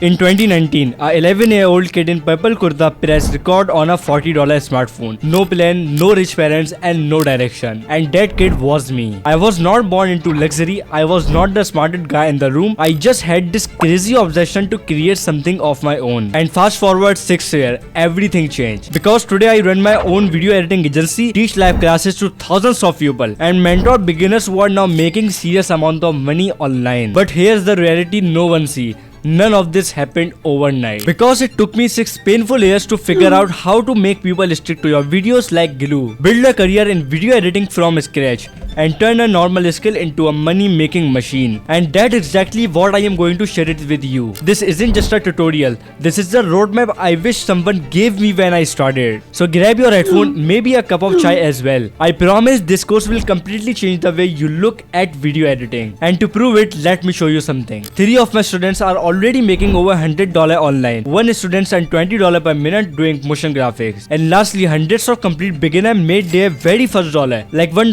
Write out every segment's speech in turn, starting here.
In 2019, a 11-year-old kid in purple kurta pressed record on a $40 smartphone. No plan, no rich parents, and no direction. And that kid was me. I was not born into luxury. I was not the smartest guy in the room. I just had this crazy obsession to create something of my own. And fast forward 6 years, everything changed. Because today I run my own video editing agency, teach live classes to thousands of people, and mentor beginners who are now making serious amount of money online. But here's the reality no one sees. None of this happened overnight, because it took me 6 painful years to figure out how to make people stick to your videos like glue, build a career in video editing from scratch, and turn a normal skill into a money making machine. And that's exactly what I am going to share it with you. This isn't just a tutorial, this is the roadmap I wish someone gave me when I started. So grab your headphone, maybe a cup of chai as well. I promise this course will completely change the way you look at video editing. And to prove it, let me show you something. 3 of my students are already making over $100 online. 1 student earned $20 per minute doing motion graphics. And lastly, hundreds of complete beginners made their very first dollar, like $1,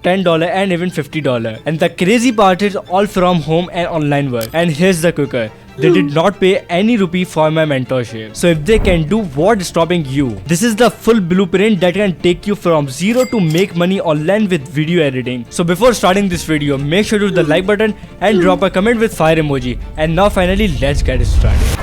$10, and even $50. And the crazy part is all from home and online work. And here's the kicker. They did not pay any rupee for my mentorship. So if they can do, what's stopping you? This is the full blueprint that can take you from zero to make money online with video editing. So before starting this video, make sure to hit the like button and drop a comment with fire emoji. And now finally, let's get started.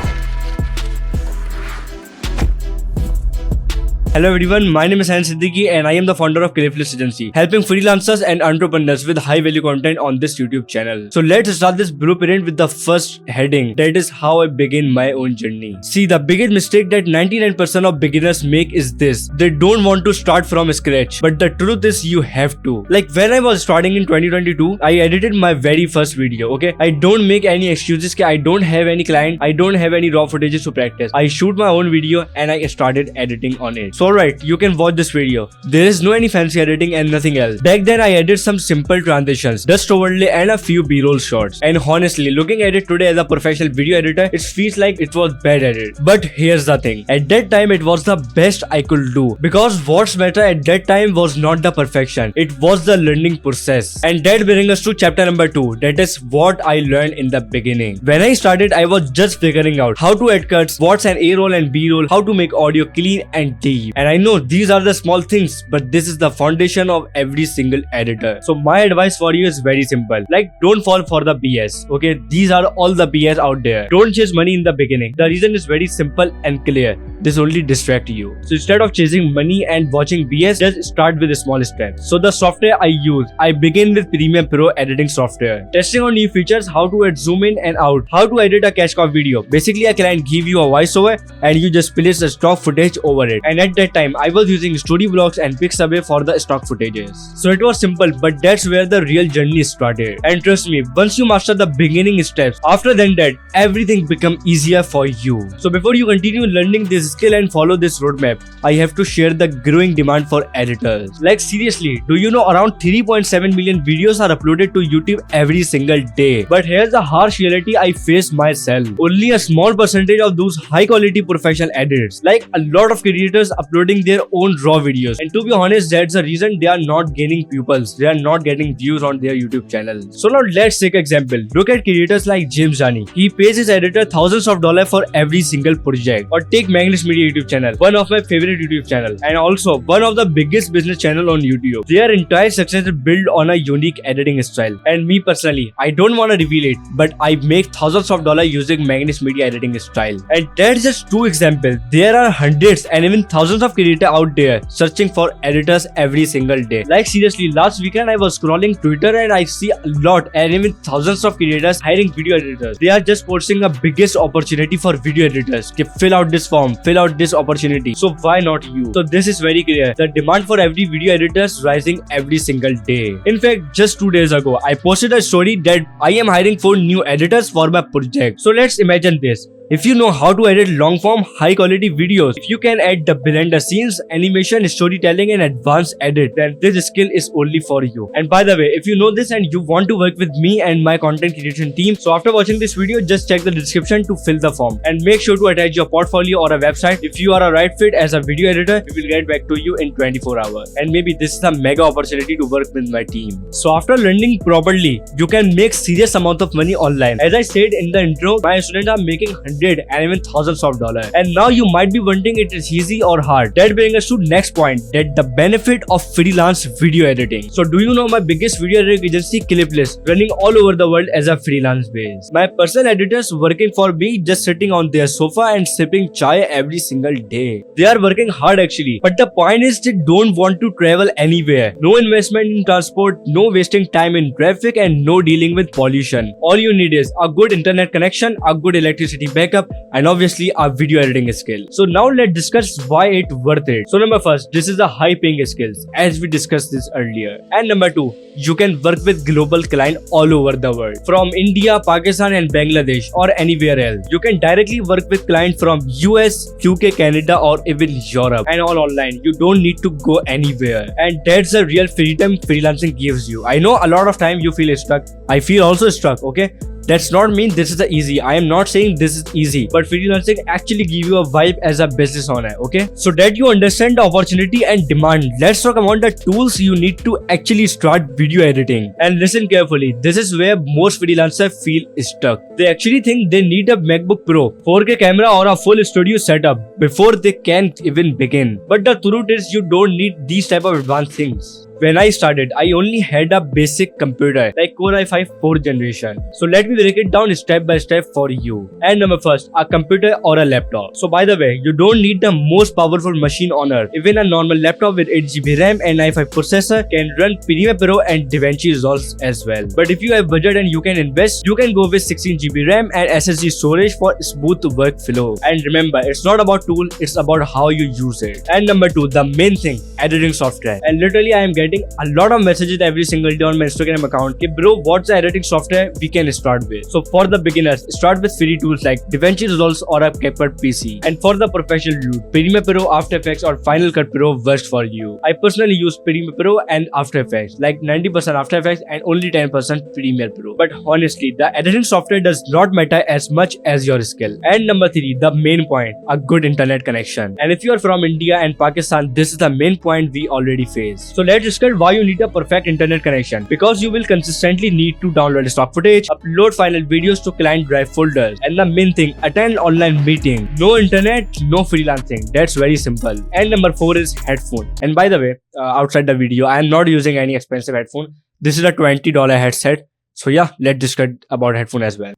Hello everyone, my name is Hayan Siddiqui and I am the founder of Cliffless Agency, helping freelancers and entrepreneurs with high value content on this YouTube channel. So let's start this blueprint with the first heading, that is how I begin my own journey. See, the biggest mistake that 99% of beginners make is this: they don't want to start from scratch. But the truth is you have to. Like when I was starting in 2022, I edited my very first video, okay? I don't make any excuses that I don't have any client, I don't have any raw footages to practice. I shoot my own video and I started editing on it. So alright, you can watch this video. There is no any fancy editing and nothing else. Back then I edited some simple transitions, dust overlay and a few b-roll shots. And honestly, looking at it today as a professional video editor, it feels like it was bad at it. But here's the thing, at that time it was the best I could do. Because what's better at that time was not the perfection, it was the learning process. And that brings us to chapter number 2, that is what I learned in the beginning. When I started, I was just figuring out how to add cuts, what's an A-roll and B-roll, how to make audio clean and deep. And I know these are the small things, but this is the foundation of every single editor. So my advice for you is very simple. Like, don't fall for the BS. Okay, these are all the BS out there. Don't chase money in the beginning. The reason is very simple and clear. This only distracts you. So instead of chasing money and watching BS, just start with a small step. So the software I use, I begin with Premiere Pro editing software. Testing on new features, how to add zoom in and out, how to edit a cache cow video. Basically, a client give you a voiceover and you just place the stock footage over it. And at that time, I was using Storyblocks and Pixabay for the stock footages. So it was simple, but that's where the real journey started. And trust me, once you master the beginning steps, after that, everything become easier for you. So before you continue learning this skill and follow this roadmap, I have to share the growing demand for editors. Like seriously, do you know around 3.7 million videos are uploaded to YouTube every single day? But here's the harsh reality I face myself. Only a small percentage of those high quality professional editors. Like a lot of creators uploading their own raw videos, and to be honest, that's the reason they are not gaining pupils, they are not getting views on their YouTube channel. So now let's take an example. Look at creators like James Jani. He pays his editor thousands of dollars for every single project. Or take Magnus Media YouTube channel, one of my favorite YouTube channel, and also one of the biggest business channel on YouTube. Their entire success is built on a unique editing style. And me personally, I don't want to reveal it, but I make thousands of dollars using Magnus Media editing style. And that's just 2 examples. There are hundreds and even thousands of creators out there searching for editors every single day. Like seriously, last weekend I was scrolling Twitter and I see a lot and even thousands of creators hiring video editors. They are just posting a biggest opportunity for video editors. Okay, fill out this form, fill out this opportunity. So why not you? So this is very clear. The demand for every video editor is rising every single day. In fact, just 2 days ago, I posted a story that I am hiring 4 new editors for my project. So let's imagine this. If you know how to edit long form, high quality videos, if you can add the behind the scenes, animation, storytelling and advanced edit, then this skill is only for you. And by the way, if you know this and you want to work with me and my content creation team, so after watching this video, just check the description to fill the form. And make sure to attach your portfolio or a website. If you are a right fit as a video editor, we will get back to you in 24 hours. And maybe this is a mega opportunity to work with my team. So after learning properly, you can make serious amount of money online. As I said in the intro, my students are making $100 and even thousands of dollars. And now you might be wondering it is easy or hard. That brings us to next point, that the benefit of freelance video editing. So do you know my biggest video editing agency, Cliplist, running all over the world as a freelance base. My personal editors working for me, just sitting on their sofa and sipping chai every single day. They are working hard actually, but the point is they don't want to travel anywhere. No investment in transport, no wasting time in traffic, and no dealing with pollution. All you need is a good internet connection, a good electricity backup, and obviously a video editing skill. So now let's discuss why it's worth it. So number first, this is a high paying skills as we discussed this earlier. And number two, you can work with global clients all over the world, from India, Pakistan and Bangladesh or anywhere else. You can directly work with clients from US, UK, Canada or even Europe, and all online. You don't need to go anywhere, and that's the real freedom freelancing gives you. I know a lot of time you feel stuck. I feel also stuck, okay? That's not mean this is the easy. I am not saying this is easy, but freelancing actually give you a vibe as a business owner, okay? So that you understand the opportunity and demand, let's talk about the tools you need to actually start video editing. And listen carefully, this is where most freelancers feel stuck. They actually think they need a MacBook Pro, 4K camera or a full studio setup before they can even begin. But the truth is you don't need these type of advanced things. When I started, I only had a basic computer like Core i5 4th generation. So let me break it down step by step for you. And number first, a computer or a laptop. So by the way, you don't need the most powerful machine on earth. Even a normal laptop with 8GB RAM and i5 processor can run Premiere Pro and DaVinci Resolve as well. But if you have budget and you can invest, you can go with 16GB RAM and SSD storage for smooth workflow. And remember, it's not about tool, it's about how you use it. And number two, the main thing, editing software. And literally I am getting a lot of messages every single day on my Instagram account. Okay, bro, what's the editing software we can start with? So for the beginners, start with free tools like DaVinci Resolve or a CapCut PC. And for the professional dude, Premiere Pro, After Effects or Final Cut Pro works for you. I personally use Premiere Pro and After Effects, like 90% After Effects and only 10% Premiere Pro. But honestly, the editing software does not matter as much as your skill. And number three, the main point, a good internet connection. And if you are from India and Pakistan, this is the main point we already face. So let's discuss why you need a perfect internet connection. Because you will consistently need to download stock footage, upload final videos to client drive folders, and the main thing, attend online meeting. No internet, no freelancing. That's very simple. And number four is headphone. And by the way, outside the video, I am not using any expensive headphone. This is a $20 headset. So yeah, let's discuss about headphone as well.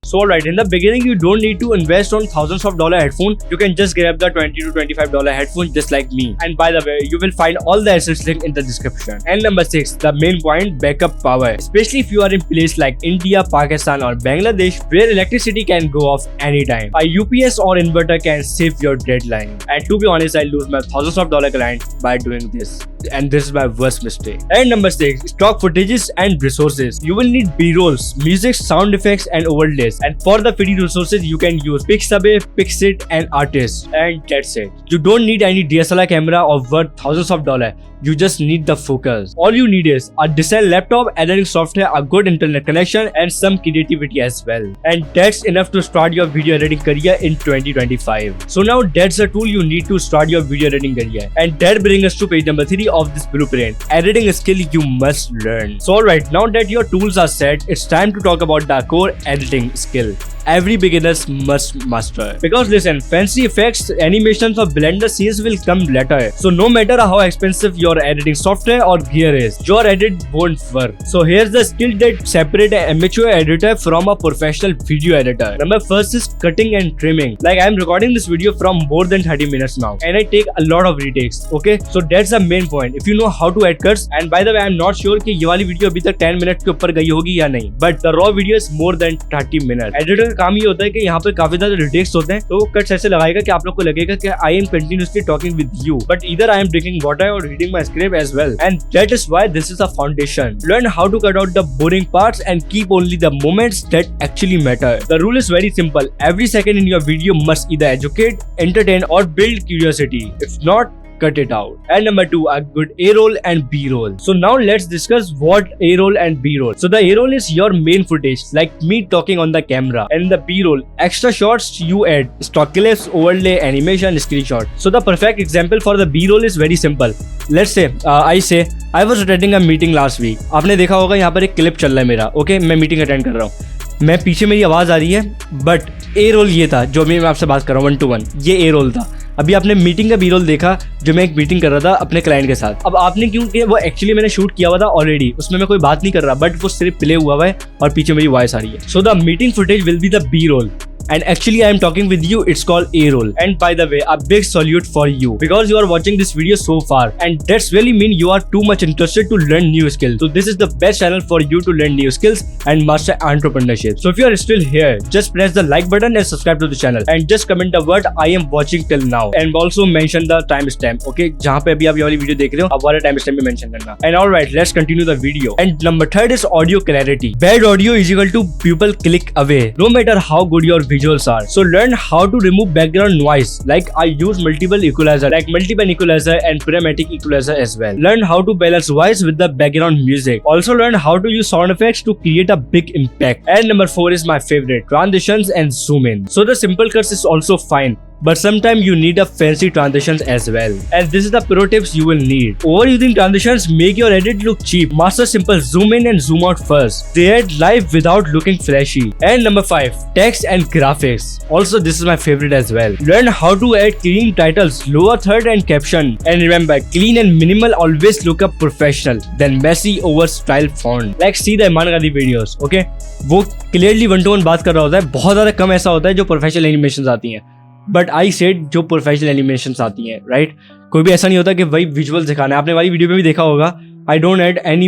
So alright, in the beginning you don't need to invest on thousands of dollar headphone. You can just grab the $20 to $25 headphone just like me. And by the way, you will find all the assets link in the description. And number six, the main point, backup power. Especially if you are in place like India, Pakistan or Bangladesh where electricity can go off anytime. A UPS or inverter can save your deadline. And to be honest, I lose my thousands of dollar client by doing this. And this is my worst mistake. And number six, stock footages and resources. You will need B-rolls, music, sound effects and overlays. And for the free resources, you can use Pixabay, Pixit and Artist. And that's it. You don't need any DSLR camera or worth thousands of dollars. You just need the focus. All you need is a decent laptop, editing software, a good internet connection and some creativity as well. And that's enough to start your video editing career in 2025. So now that's the tool you need to start your video editing career. And that brings us to page number 3 of this blueprint. Editing skill you must learn. So alright, now that your tools are set, it's time to talk about the core editing skill every beginner must master. Because listen, fancy effects, animations or Blender scenes will come later. So no matter how expensive your editing software or gear is, your edit won't work. So here's the skill that separates an amateur editor from a professional video editor. Number first is cutting and trimming. Like I'm recording this video from more than 30 minutes now and I take a lot of retakes. Okay, so that's the main point. If you know how to add cuts, and by the way, I'm not sure कि ये वाली video अभी तक 10 minute के ऊपर गई होगी या नहीं, but the raw video is more than 30 minutes. Editor का काम ये होता है कि यहाँ पे काफी ज्यादा रिटेक्स होते हैं, तो वो कट्स ऐसे लगाएगा कि आप लोग को लगेगा कि I am continuously talking with you, but either I am drinking water or reading my script as well, and that is why this is a foundation. Learn how to cut out the boring parts and keep only the moments that actually matter. The rule is very simple. Every second in your video must either educate, entertain or build curiosity. If not, cut it out. And number 2, a good A-roll and B-roll. So now let's discuss what A-roll and B-roll. So the A-roll is your main footage, like me talking on the camera, and the B-roll, extra shots you add, stock clips, overlay, animation, screenshot. So the perfect example for the B-roll is very simple. Let's say I was attending a meeting last week. आपने देखा होगा यहाँ पर एक clip चल रहा है मेरा, ओके, मैं मीटिंग अटेंड कर रहा हूँ. मैं पीछे मेरी आवाज आ रही है, बट ए रोल ये था जो मैं आपसे बात कर रहा हूँ 1-to-1, ये ए रोल था। अभी आपने मीटिंग का बी रोल देखा जो मैं एक मीटिंग कर रहा था अपने क्लाइंट के साथ। अब आपने क्यों किया, वो एक्चुअली मैंने शूट किया हुआ था ऑलरेडी, उसमें मैं कोई बात नहीं कर रहा, बट वो सिर्फ प्ले हुआ है और पीछे मेरी वॉइस आ रही है। So the meeting footage will be the B roll, and actually I am talking with you, it's called A-roll. And by the way, a big salute for you because you are watching this video so far, and that's really mean you are too much interested to learn new skills. So this is the best channel for you to learn new skills and master entrepreneurship. So if you are still here, just press the like button and subscribe to the channel, and just comment the word I am watching till now, and also mention the timestamp. Okay, जहाँ पे अभी आप ये वाली video देख रहे हो, आप वाला timestamp भी mention करना. And alright, let's continue the video. And number third is audio clarity. Bad audio is equal to people click away, no matter how good your visuals are. So learn how to remove background noise. Like I use multiple equalizer, like multi-band equalizer and prismatic equalizer as well. Learn how to balance voice with the background music. Also learn how to use sound effects to create a big impact. And number 4 is my favorite, transitions and zoom in. So the simple cuts is also fine, but sometimes you need a fancy transitions as well. And this is the pro tips you will need. Overusing transitions make your edit look cheap. Master simple zoom in and zoom out first. They add life without looking flashy. And number 5, text and graphics. Also this is my favorite as well. Learn how to add clean titles, lower third and caption. And remember, clean and minimal always look up professional than messy over style font. Like see the Iman Gandhi videos, okay? वो clearly 1-to-1 बात कर रहा होता है, बहुत ज़्यादा कम ऐसा होता है जो प्रोफेशनल एनिमेशंस आती हैं। बट आई सेड जो प्रोफेशनल एनिमेशंस आती हैं, राइट? कोई भी ऐसा नहीं होता कि वही विजुअल दिखाना है। आपने वाली वीडियो में भी देखा होगा, I don't add any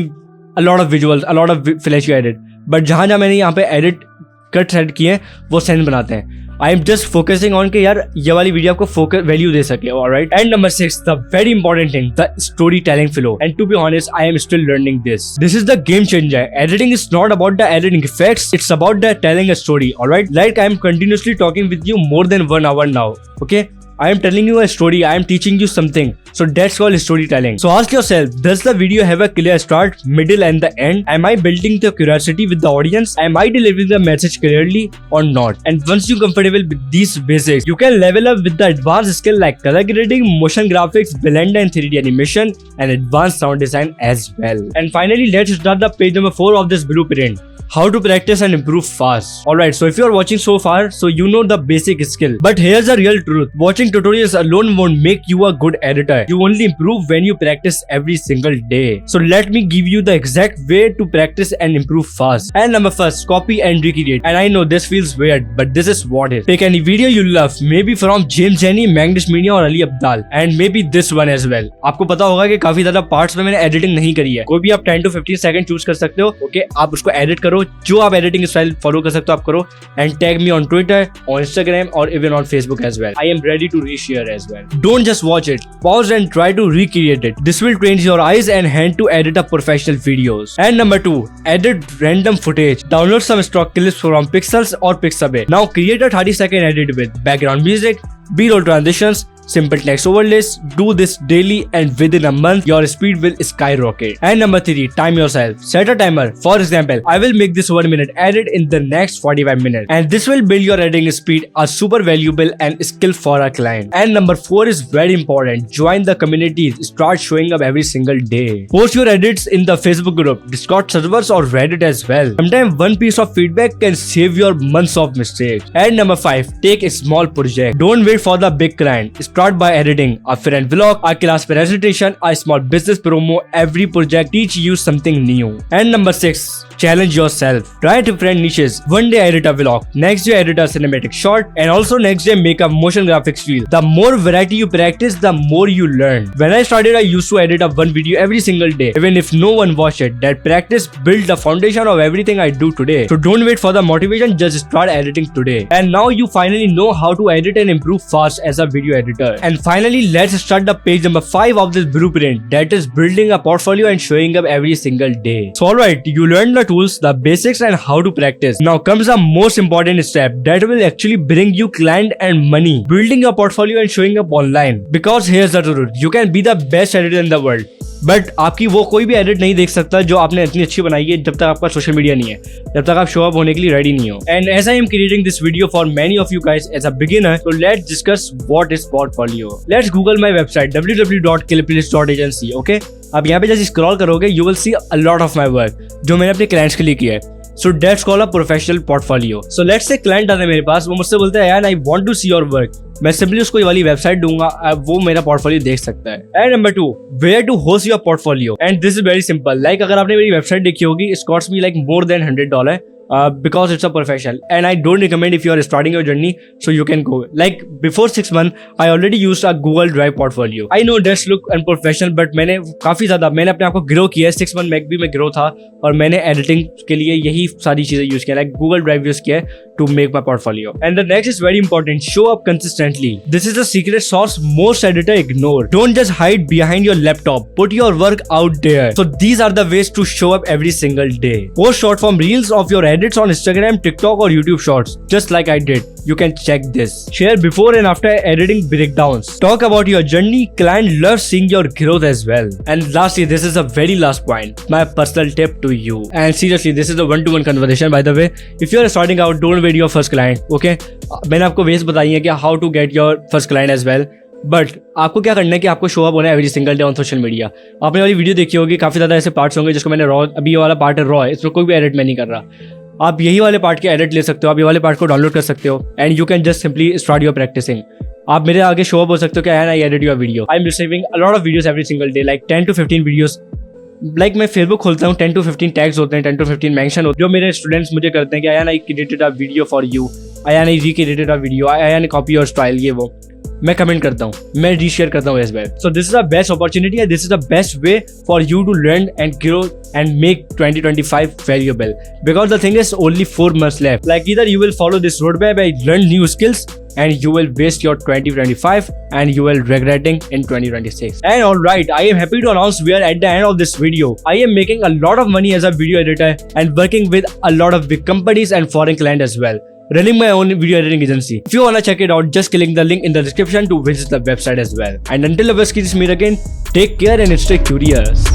a lot of visuals, a lot of flashy edit, but जहाँ जहाँ मैंने यहाँ पे एडिट कट सेट किए हैं वो सेंड बनाते हैं। I am just focusing on कि यार ये वाली वीडियो आपको फोकस वैल्यू दे सके, alright? And number 6, the very important thing, the story telling flow. And to be honest, I am still learning this. This is the game changer. Editing is not about the editing effects, it's about the telling a story, alright? Like I am continuously talking with you more than 1 hour now, okay? I am telling you a story, I am teaching you something. So that's called storytelling. So ask yourself, does the video have a clear start, middle and the end? Am I building the curiosity with the audience? Am I delivering the message clearly or not? And once you're comfortable with these basics, you can level up with the advanced skill like color grading, motion graphics, blender and 3D animation, and advanced sound design as well. And finally, let's start the page number 4 of this blueprint. How to practice and improve fast. Alright, so if you are watching so far, so you know the basic skill. But here's the real truth. Watching tutorials alone won't make you a good editor. You only improve when you practice every single day. So let me give you the exact way to practice and improve fast. And number first, copy and recreate. And I know this feels weird, but this is what it is. Pick any video you love, maybe from James Jenny, Magnish Media और Ali Abdal, and maybe this one as well. आपको पता होगा कि काफी ज्यादा parts में मैंने editing नहीं करी है। कोई भी आप 10 to 15 सेकंड चूज कर सकते हो, ओके? आप उसको एडिट करो, जो आप एडिटिंग स्टाइल फॉलो कर सकते हो आप करो, and tag me on Twitter, on Instagram और even on Facebook as well. I am ready to reshare as well. Don't just watch it, pause and try to recreate it. This will train your eyes and hand to edit a professional videos. And number 2, edit random footage. Download some stock clips from Pixels or Pixabay. Now create a 30-second edit with background music, B-roll transitions, simple text overlays. Do this daily and within a month your speed will skyrocket. And number 3, time yourself. Set a timer. For example, I will make this 1 minute edit in the next 45 minutes, and this will build your editing speed, a super valuable and skill for a client. And number 4 is very important. Join the communities. Start showing up every single day. Post your edits in the Facebook group, Discord servers or Reddit as well. Sometimes one piece of feedback can save your months of mistakes. And number 5, take a small project. Don't wait for the big client. Start by editing a friend vlog, a class presentation, a small business promo. Every project teach you something new. And number 6, challenge yourself. Try different niches. One day edit a vlog, next day edit a cinematic short, and also next day make a motion graphics reel. The more variety you practice, the more you learn. When I started, I used to edit a one video every single day, even if no one watched it. That practice built the foundation of everything I do today. So don't wait for the motivation, just start editing today. And now you finally know how to edit and improve fast as a video editor. And finally, let's start the page number 5 of this blueprint, that is building a portfolio and showing up every single day. So alright, you learned the tools, the basics and how to practice. Now comes the most important step that will actually bring you client and money. Building a portfolio and showing up online. Because here's the truth, you can be the best editor in the world, but आपकी वो कोई भी edit नहीं देख सकता जो आपने इतनी अच्छी बनाई है जब तक आपका सोशल मीडिया नहीं है, जब तक आप शो अप होने के लिए रेडी नहीं हो. And as I am creating this video for many of you guys as a beginner, so let's discuss what is portfolio. Let's google my website www.cliplist.agency. Okay, अब यहाँ पे जैसे स्क्रॉल करोगे you will see a lot of my work जो मैंने अपने clients के लिए किया है. So that's called a professional portfolio. So let's say client आता है मेरे पास, वो मुझसे बोलते हैं यार I want to see your work. मैं सिंपली उसको ये वाली वेबसाइट दूंगा, वो मेरा पोर्टफोलियो देख सकता है. And number 2, where to host your portfolio. And this is very simple. Like अगर आपने मेरी वेबसाइट देखी होगी, it costs me like more than $100. Because it's a professional, and I don't recommend if you are starting your journey, so you can go. Like before 6 months, I already used a Google Drive portfolio. I know that's look unprofessional, but मैंने काफी ज्यादा अपने आप को grow किया है. 6 month में भी मैं ग्रो था और मैंने एडिटिंग के लिए यही सारी चीजें यूज किया, like Google Drive यूज किया है to make my portfolio. And the next is very important. Show up consistently. This is the secret sauce most editor ignore. Don't just hide behind your laptop. Put your work out there. So these are the ways to show up every single day. Post short form reels of your edits on Instagram, TikTok or YouTube Shorts, just like I did. You can check this. Share before and after editing breakdowns. Talk about your journey. Client loves seeing your growth as well. And lastly, this is a very last point. My personal tip to you. And seriously, this is a one-to-one conversation, by the way. If you are starting out, don't wait your first client. Okay? मैंने आपको veg बताई है कि how to get your first client as well. But आपको क्या करना है कि आपको शो अप होना है every single day on social media. आपने वाली वीडियो देखी होगी, काफी ज्यादा ऐसे पार्ट्स होंगे जिसको मैंने रॉ, अभी ये वाला पार्ट है रॉ है, इसमें कोई भी एडिट मैं नहीं कर रहा. आप यही वाले पार्ट के एडिट ले सकते हो, आप ये वाले पार्ट को डाउनलोड कर सकते हो and you can just simply start your practising. आप मेरे आगे शो अप हो सकते हो कि I edit your video. I am receiving a lot of videos every single day, like 10 to 15 videos. Like मैं फेसबुक खोलता हूँ, 10 to 15 टैग्स होते हैं, 10 to 15 मेंशन होते हैं, जो मेरे स्टूडेंट्स मुझे करते हैं कि I created a video for you, I recreated a video, I copy your style, ये वो मैं कमेंट करता हूँ, मैं रीशेयर करता हूँ as well. So this is the best opportunity and this is the best way for you to learn and grow and make 2025 valuable, because the thing is only 4 months left. Like either you will follow this roadmap and learn new skills and you will waste your 2025 and you will regretting in 2026. And alright, I am happy to announce we are at the end of this video. I am making a lot of money as a video editor and working with a lot of big companies and foreign clients as well, running my own video editing agency. If you wanna check it out, just click the link in the description to visit the website as well. And until I will meet again, take care and stay curious.